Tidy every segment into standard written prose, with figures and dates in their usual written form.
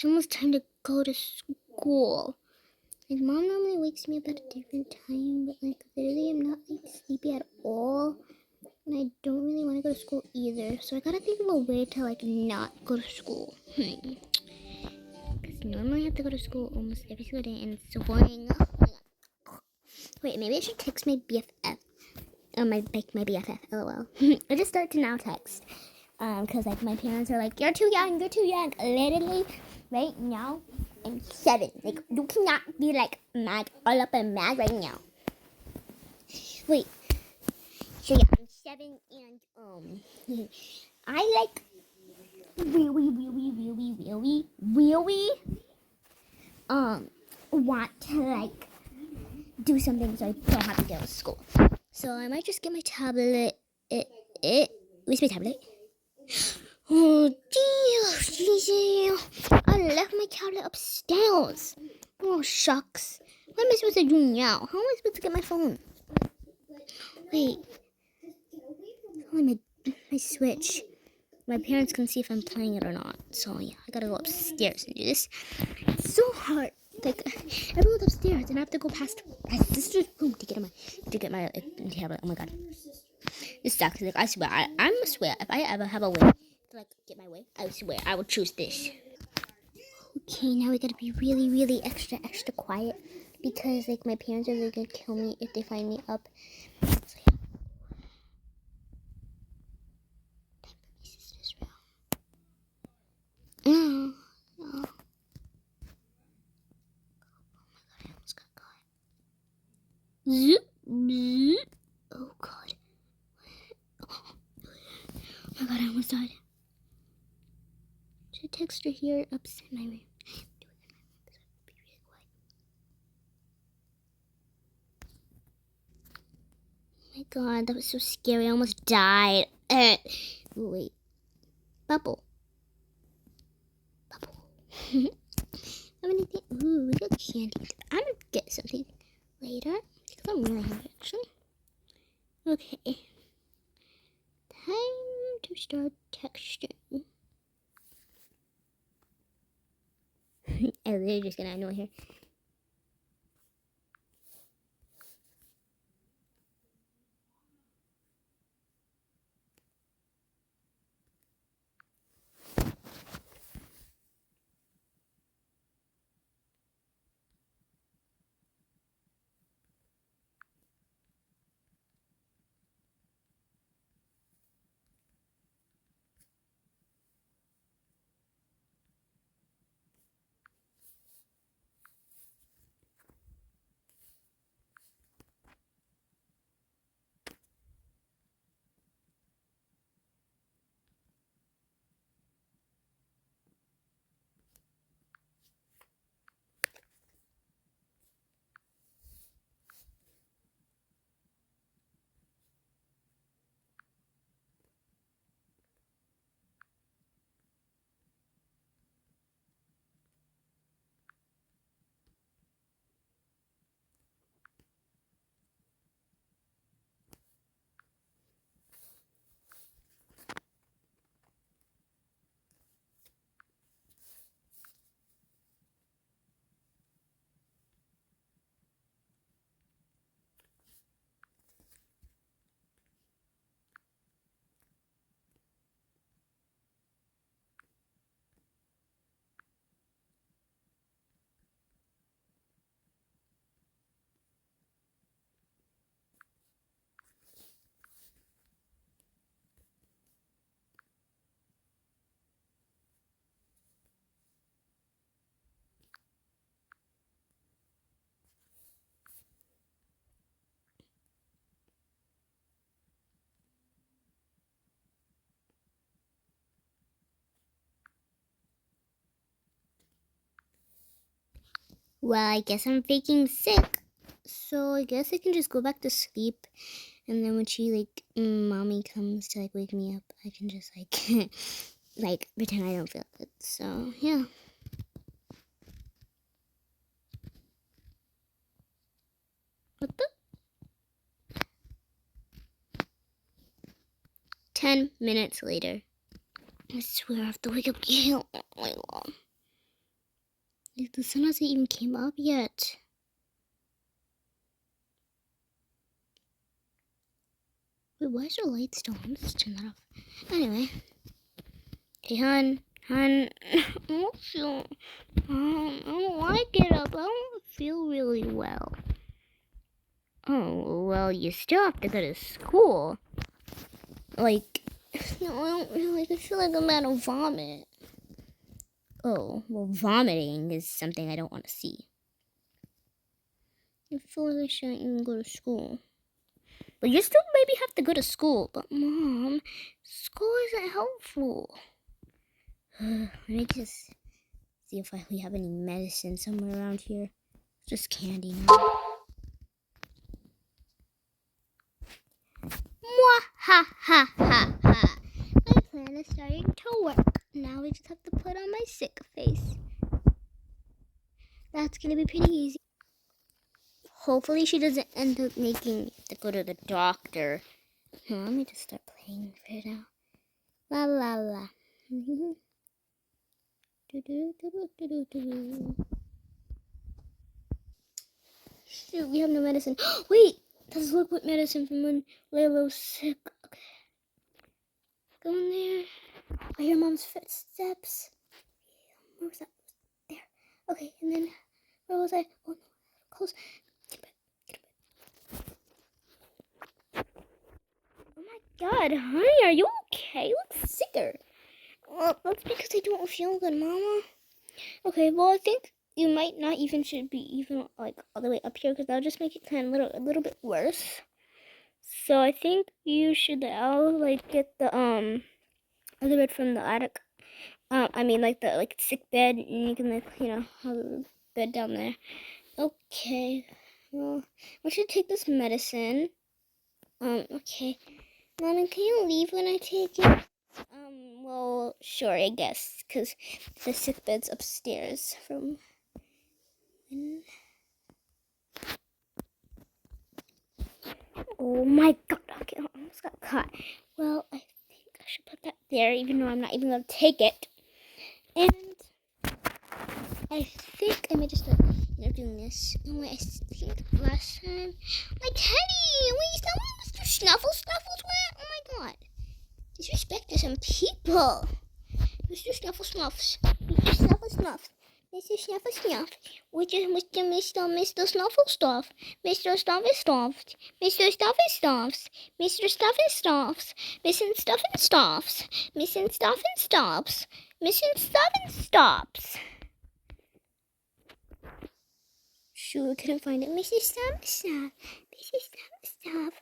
It's almost time to go to school. Like, Mom normally wakes me up at a different time, but, like, literally I'm not, like, sleepy at all. And I don't really want to go to school either. So I gotta think of a way to, like, not go to school. Because normally I have to go to school almost every single day, and it's so boring. Oh my God. Wait, maybe I should text my BFF. Oh, my BFF, lol. I just started to now text. Because, like, my parents are like, you're too young. Literally, right now, I'm 7. Like, you cannot be, like, mad, all up and mad right now. Wait. So, yeah, I'm 7, and, I, like, really want to, like, do something so I don't have to go to school. So I might just get my tablet. Where's my tablet? Oh dear, I left my tablet upstairs. Oh shucks. What am I supposed to do now? How am I supposed to get my phone? Wait. Oh, my Switch. My parents can see if I'm playing it or not. So yeah, I gotta go upstairs and do this. It's so hard. Like, everyone's upstairs and I have to go past my sister's room to get my tablet. Oh my God. This sucks. Like, I swear, I'm gonna swear, if I ever have a way to, like, get my way, I swear I will choose this. Okay, now we gotta be really extra quiet, because, like, my parents are really gonna kill me if they find me up. So, yeah. Time for my sister's room. Oh my God, I almost got caught. Zoop. Oh God. Oh my God, I almost died. Should I text her here upstairs in my room? Do it in my room because I will be really quiet. Oh my God, that was so scary. I almost died. Wait. Bubble. Have anything? Ooh, we got candy. I'm gonna get something later because I'm really hungry actually. Okay. Time to start texting. I'm literally just gonna annoy her. Well, I guess I'm faking sick. So I guess I can just go back to sleep. And then when mommy comes to, like, wake me up, I can just, like, like, pretend I don't feel it. So, yeah. What the? 10 minutes later. I swear I have to wake up Gail. Oh my God. The sun hasn't even came up yet. Wait, why is our light still on? Let's turn that off. Anyway. Hey, hon. I don't feel... I don't want to get up. I don't feel really well. Oh, well, you still have to go to school. Like, no, I don't really. I feel like I'm about to vomit. Oh, well, vomiting is something I don't want to see. I feel like I shouldn't even go to school. But you still maybe have to go to school. But, Mom, school isn't helpful. Let me just see if we have any medicine somewhere around here. Just candy now. Mwah, ha, ha, ha, ha. My plan is starting to work. Now we just have to put on my sick face. That's going to be pretty easy. Hopefully she doesn't end up making me to go to the doctor. Let me just start playing for now. La la la. Shoot, we have no medicine. Wait, that's liquid medicine from when Layla was sick. Okay. Go in there. I hear Mom's footsteps. Where was that? There. Okay, and then where was I? Oh no, close. Get back. Oh my God, honey, are you okay? You look sicker. Well, that's because I don't feel good, Mama. Okay, well, I think you might not even should be even like all the way up here because that'll just make it kind of a little bit worse. So I think you should like get the other bed from the attic. I mean like the sick bed, and you can have the bed down there. Okay. Well, I should take this medicine. Okay. Mama, can you leave when I take it? Well, sure, I guess, because the sick bed's upstairs from... Oh my God, okay, I almost got caught. Well, I think I should put that there, even though I'm not even going to take it. And I think I might just start doing this. Oh, I think last time... My teddy! Wait, is that what Mr. Snuffles went? Oh my God. Disrespect to some people. Mr. Snuffle Snuffs. Mr. Snuffle Snuffs. Mr. Snuffle Snuff. Which is Mr. Snuffle Stuff. Mr. Stuffy Stuffed. Mr. Stuffy Stuffs. Mr. Stuffy Stuffs. Missing Stuffing Stuffs. Missing Stuffing Stops. Missing Stuffing Stops. Shoot, I couldn't find it. Mr. Stuffy Stuff. Mr. Stuffy Stuff.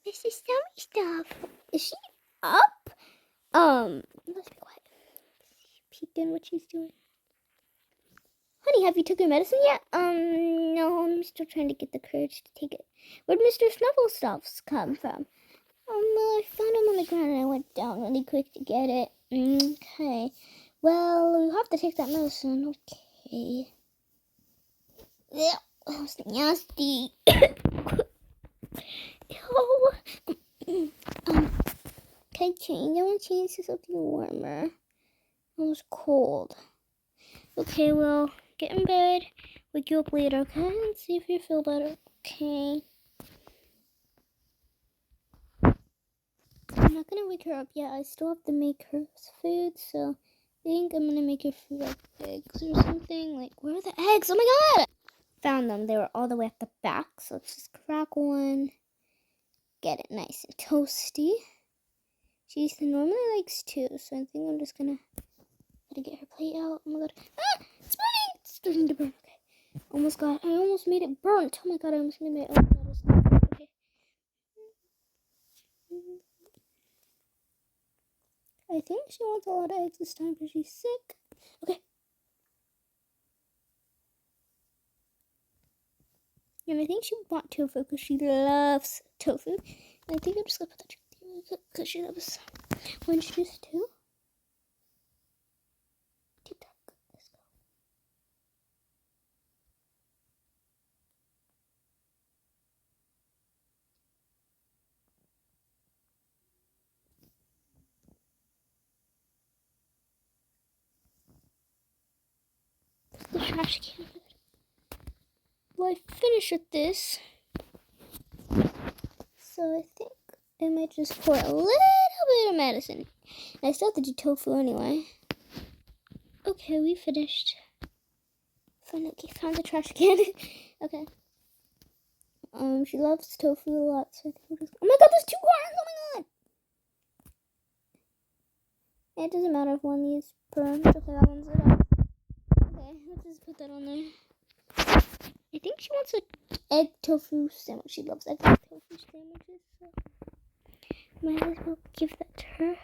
Mr. Stuffy Stuff. Is she up? Let's be quiet. Peek in what she's doing. Honey, have you took your medicine yet? No, I'm still trying to get the courage to take it. Where'd Mr. Snufflestuffs come from? Well, I found him on the ground and I went down really quick to get it. Okay. Well, you have to take that medicine. Okay. Yeah, that was nasty. Can I change? I want to change to something warmer. It was cold. Okay, well, get in bed. Wake you up later, okay? And see if you feel better. Okay. I'm not gonna wake her up yet. I still have to make her food, so I think I'm gonna make her food like eggs or something. Like, where are the eggs? Oh my God! Found them. They were all the way at the back, so let's just crack one. Get it nice and toasty. She normally likes two, so I think I'm just gonna get her plate out. Oh my God. Ah! It's burning! It's starting to burn. Okay. I almost made it burnt. Oh my God, I almost made it. Oh my God, it's not burnt. Okay. I think she wants a lot of eggs this time because she's sick. Okay. And I think she bought tofu because she loves tofu. And I think I'm just gonna put that because she loves orange juice too. TikTok. Let's go. trash can. Well, I finished with this. So I think I might just pour a little bit of medicine. I still have to do tofu anyway. Okay, we finished. Found the trash can. Okay. She loves tofu a lot, so I think we're just. Oh my god, there's 2 corns! Oh my god! It doesn't matter if one needs burned. Okay, that one's it up. Okay, let's just put that on there. I think she wants an egg tofu sandwich. She loves egg tofu sandwiches, so might as well give that to her.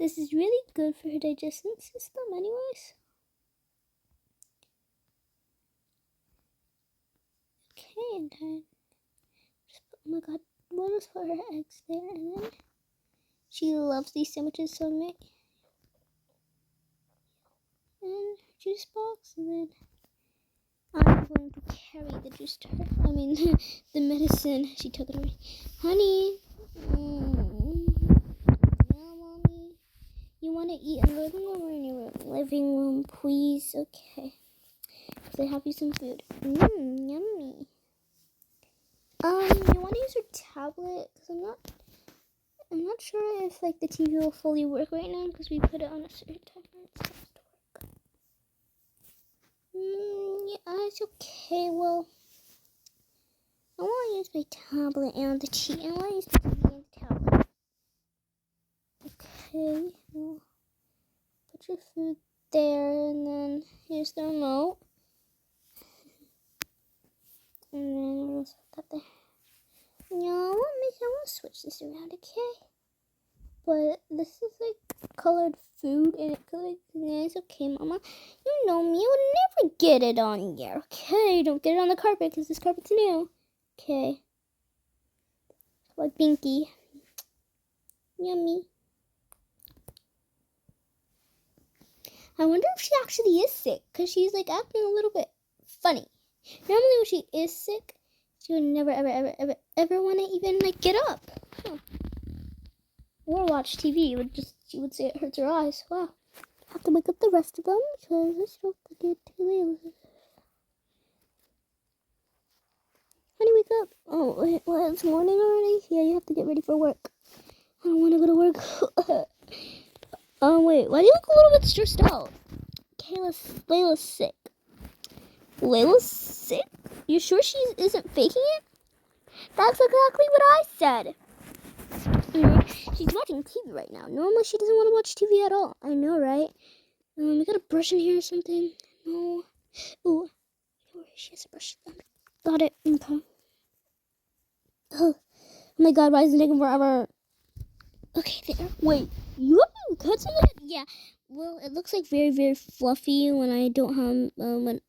This is really good for her digestion system anyways. Okay, and then just put, oh my god, we'll just put her eggs there, and then she loves these sandwiches so much. And juice box, and then I'm going to carry the juice to her. I mean, the medicine. She took it away. Honey. Yeah, mommy. You want to eat in the living room or in your room? Living room, please. Okay. Because I have you some food. Yummy. You want to use your tablet? Because I'm not sure if like the TV will fully work right now because we put it on a certain time and it's supposed to work. Yeah, it's okay. Well, I want to use my tablet and the TV. I want to use the TV and the tablet. Okay. Well, put your food there, and then here's the remote. And then we'll just put that there. No, I want to switch this around, okay? But this is like colored food, and it could look nice. Okay, Mama. You know me, I would never get it on here, okay? Don't get it on the carpet, because this carpet's new. Okay. Like Binky. Yummy. I wonder if she actually is sick, because she's like acting a little bit funny. Normally when she is sick, she would never, ever want to even like get up. Huh. Or watch TV. She would say it hurts her eyes. Wow. I have to wake up the rest of them because I still have to get to Layla. Honey, wake up. Oh, wait, well, it's morning already? Yeah, you have to get ready for work. I don't want to go to work. Wait, why do you look a little bit stressed out? Layla's sick. Layla's sick? You sure she isn't faking it? That's exactly what I said. She's watching TV right now. Normally she doesn't want to watch TV at all. I know, right? We got a brush in here or something. No. Oh, she has a brush. Got it. Okay. Oh my god, why is it taking forever? Okay, there. Wait, you have cut some of that? Yeah. Well, it looks like very, very fluffy when I don't have when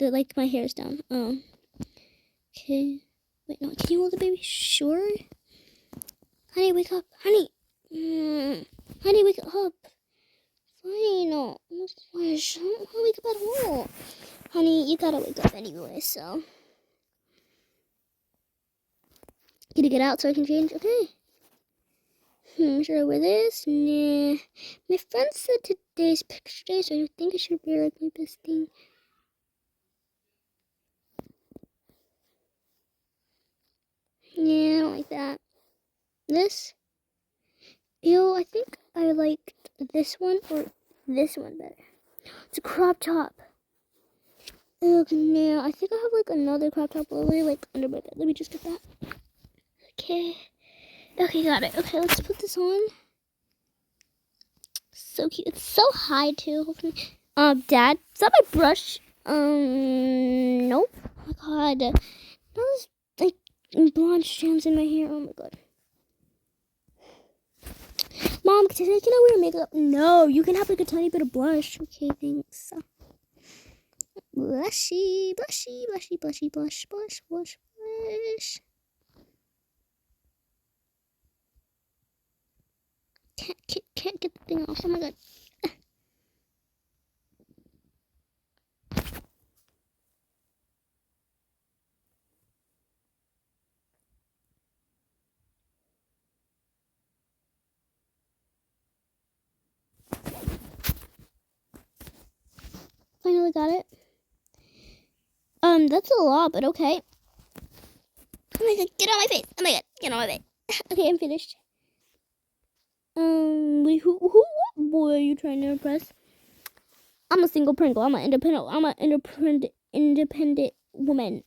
like my hair's down. Okay. Wait, no. Can you hold the baby? Sure. Honey, wake up. Honey. Honey, wake up. Fine. Oh my gosh. I don't want to wake up at all. Honey, you gotta wake up anyway, so. Can you get out so I can change? Okay. Should I wear this? Nah. My friend said today's picture day, so I think I should wear like my best thing. Yeah, I don't like that. This? Ew, I think I liked this one or this one better. It's a crop top. Ugh, no, I think I have like another crop top over like under my bed. Let me just get that. Okay. Okay, got it. Okay, let's put this on. So cute. It's so high too. Hopefully. Dad, is that my brush? Nope. Oh my god. Those like blonde strands in my hair. Oh my god. Mom, can I wear makeup? No, you can have like a tiny bit of blush. Okay, thanks. Blushy, blushy, blushy, blushy, blush, blush, blush, blush. Can't get the thing off. Oh my god. finally got it. That's a lot, but okay. Oh my god, get on my face. Oh my god, get on my face. Okay, I'm finished. Wait, what boy are you trying to impress? I'm a single Pringle. I'm an independent woman.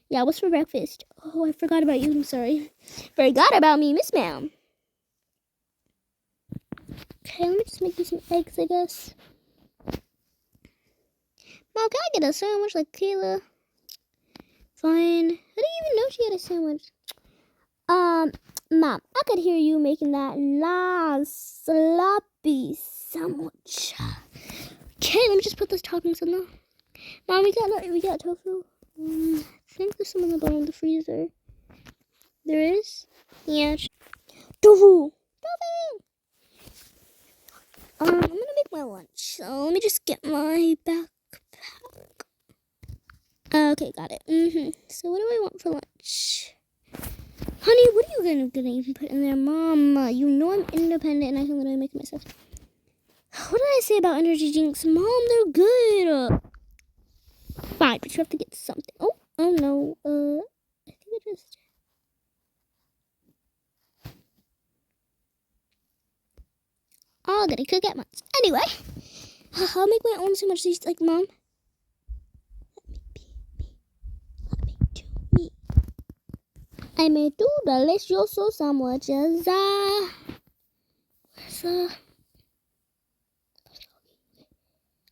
Yeah, what's for breakfast? Oh, I forgot about you. I'm sorry. Forgot about me, Miss Ma'am. Okay, let me just make you some eggs, I guess. Mom, can I get a sandwich like Kayla? Fine. I didn't even know she had a sandwich. Mom, I could hear you making that nice sloppy sandwich. Okay, let me just put those toppings on there. Mom, we got tofu. I think there's some in the bottom of the freezer. There is? Yeah. Tofu! I'm gonna make my lunch. So let me just get my backpack. Okay, got it. So what do I want for lunch? Honey, what are you gonna even put in there? Mom, you know I'm independent and I can literally make it myself. What did I say about energy drinks? Mom, they're good. Fine, but you have to get something. Oh no. I think I just... I'm gonna cook at once. Anyway, I'll make my own sandwich. Like, Mom, let me do me. I made 2 delicious sandwiches. Where's the...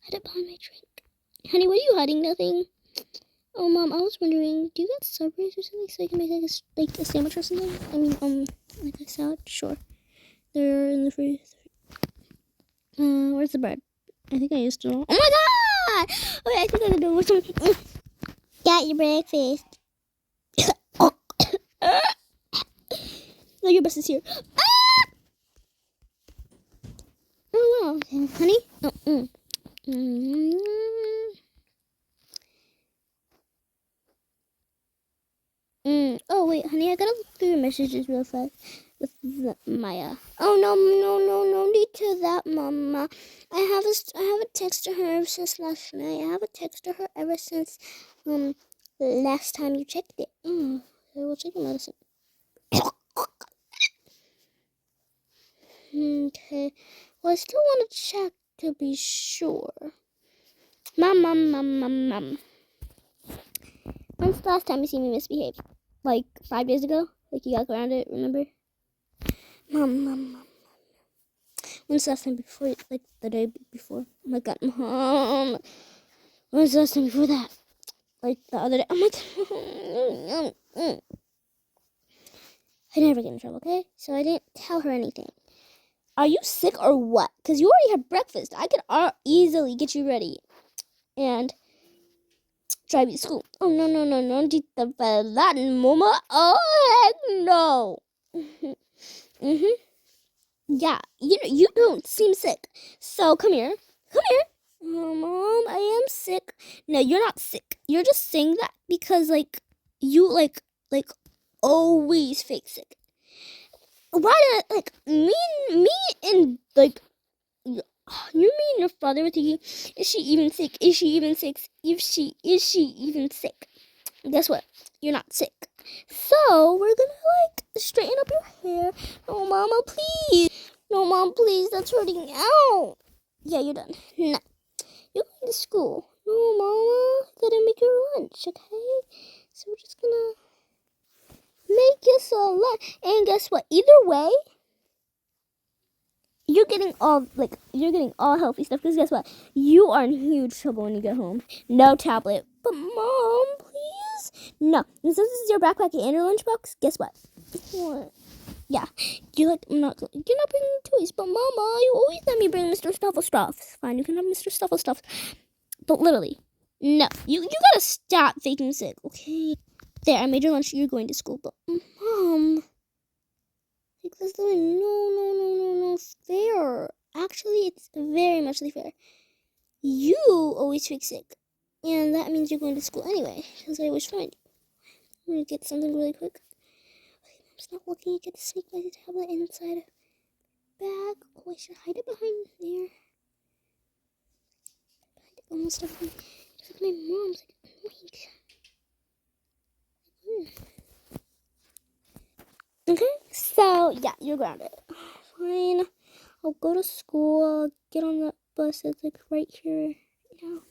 I had it behind my drink. Honey, what are you hiding? Nothing. Oh, Mom, I was wondering, do you got Subways or something so I can make like a sandwich or something? I mean, like a salad? Sure. They're in the freezer. Where's the bread? I think I used to know. Oh my god! Okay, I think I can do it. Got your breakfast. No, your bus is here. Oh wow, okay. Honey? Oh wait, honey, I gotta look through your messages real fast with Maya. Oh no, need to that, Mama. I have a text to her ever since last night. I have a text to her ever since last time you checked it. I will take your medicine. Okay. Well, I still want to check to be sure. Mom. When's the last time you seen me misbehave? Like 5 years ago? Like you got grounded, remember? Mom. When's the last time before, like the day before? Oh my god, Mom. When's the last time before that? Like the other day? Oh my god. I never get in trouble, okay? So I didn't tell her anything. Are you sick or what? Because you already had breakfast. I could easily get you ready and drive you to school. Oh, no. Tita Latin, Mama. Oh, heck no. Yeah, you don't seem sick. So come here. Oh, Mom, I am sick. No, you're not sick. You're just saying that because, like, you, like always fake sick. Why did like me and like you mean your father were thinking, is she even sick? Is she even sick? Is she even sick? Guess what? You're not sick. So we're gonna like straighten up your hair. No, Mama, please. No, Mom, please. That's hurting. Ow. Yeah, you're done. No, you're going to school. No, Mama, gotta make your lunch, okay? So we're just gonna make you some lunch. And guess what? Either way, you're getting all healthy stuff. Because guess what? You are in huge trouble when you get home. No tablet. But Mom, please. No. Since this is your backpack and your lunchbox, guess what? What? Yeah. You're not bringing toys. But Mama, you always let me bring Mr. Stuffle stuff. Fine, you can have Mr. Stuffle stuff. But literally, no. You gotta stop faking sick, okay? There, I made your lunch. You're going to school. But Mom, like, that's literally no fair. Actually, it's very much fair. You always fake sick. And that means you're going to school anyway. Because I always find you. I'm going to get something really quick. Okay, Mom's not looking. I get to sneak my tablet inside a bag. Oh, I should hide it behind there. almost everything. It's like my mom's like annoying. Okay, so yeah, you're grounded. Fine. I'll go to school. I'll get on that bus. It's like right here. You know.